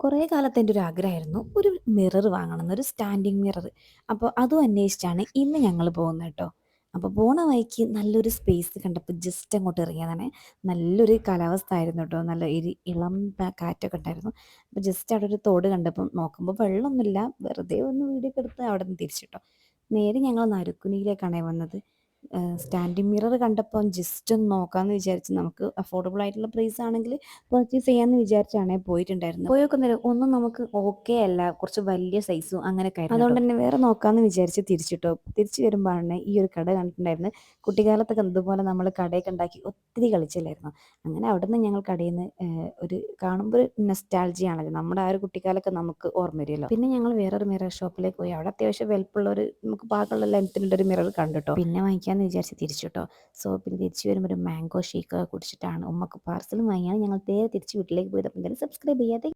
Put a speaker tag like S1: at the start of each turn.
S1: കുറേ കാലത്തെ എൻ്റെ ഒരു ആഗ്രഹമായിരുന്നു. ഒരു മിറർ വാങ്ങണമെന്ന്, ഒരു സ്റ്റാൻഡിങ് മിറർ. അപ്പോൾ അതും അന്വേഷിച്ചാണ് ഇന്ന് ഞങ്ങൾ പോകുന്നത് കേട്ടോ. അപ്പോൾ പോണ വഴിക്ക് നല്ലൊരു സ്പേസ് കണ്ടപ്പോൾ ജസ്റ്റ് അങ്ങോട്ട് ഇറങ്ങിയതാണ്. നല്ലൊരു കാലാവസ്ഥ ആയിരുന്നു കേട്ടോ. നല്ല ഇളം കാറ്റൊക്കെ ഉണ്ടായിരുന്നു. അപ്പോൾ ജസ്റ്റ് അവിടെ ഒരു തോട് കണ്ടപ്പം നോക്കുമ്പോൾ വെള്ളമൊന്നുമില്ല. വെറുതെ ഒന്ന് വീഡിയോ ഒക്കെ എടുത്ത് അവിടെ നിന്ന് തിരിച്ചിട്ടോ. നേരെ ഞങ്ങൾ നരുക്കുനിയിലേക്കാണേ വന്നത്. സ്റ്റാൻഡിങ് മിറർ കണ്ടപ്പം ജസ്റ്റ് ഒന്ന് നോക്കാമെന്ന് വിചാരിച്ച് നമുക്ക് അഫോർഡബിൾ ആയിട്ടുള്ള പ്രൈസ് ആണെങ്കിൽ പർച്ചേസ് ചെയ്യാമെന്ന് വിചാരിച്ചാണേ പോയിട്ടുണ്ടായിരുന്നത്. പോയോക്കുന്നില്ല ഒന്നും നമുക്ക് ഓക്കെ അല്ല. കുറച്ച് വലിയ സൈസും അങ്ങനെയൊക്കെ ആയിരുന്നു അതുകൊണ്ട് തന്നെ വേറെ നോക്കാമെന്ന് വിചാരിച്ച് തിരിച്ചിട്ടോ. തിരിച്ച് വരുമ്പോഴാണ് ഈ ഒരു കട കണ്ടിട്ടുണ്ടായിരുന്നത്. കുട്ടിക്കാലത്തൊക്കെ ഇതുപോലെ നമ്മൾ കടയൊക്കെ ഉണ്ടാക്കി ഒത്തിരി കളിച്ചില്ലായിരുന്നോ. അങ്ങനെ അവിടുന്ന് ഞങ്ങൾ കടയിൽ നിന്ന് ഒരു കാണുമ്പോൾ ഒരു നൊസ്റ്റാൾജിയ ആണല്ലോ. നമ്മുടെ ആ ഒരു കുട്ടിക്കാലമൊക്കെ നമുക്ക് ഓർമ്മ വരുമല്ലോ. പിന്നെ ഞങ്ങൾ വേറൊരു മിറർ ഷോപ്പിലേക്ക് പോയി. അവിടെ അത്യാവശ്യം വലുപ്പമുള്ള ഒരു നമുക്ക് പാകമുള്ള ലെങ്ത്തിലുള്ള ഒരു മിറർ കണ്ടുട്ടോ. പിന്നെ വാങ്ങിക്കാമെന്ന് വിചാരിച്ച് തിരിച്ചിട്ടോ. സോ പിന്നെ തിരിച്ച് വരുമ്പോൾ ഒരു മാംഗോ ഷേക്ക് കുടിച്ചിട്ടാണ് ഉമ്മക്ക് പാർസലും വാങ്ങിയാണ് ഞങ്ങൾ നേരെ തിരിച്ച് വീട്ടിലേക്ക് പോയത്. അപ്പം എന്തായാലും സബ്സ്ക്രൈബ് ചെയ്യാതെ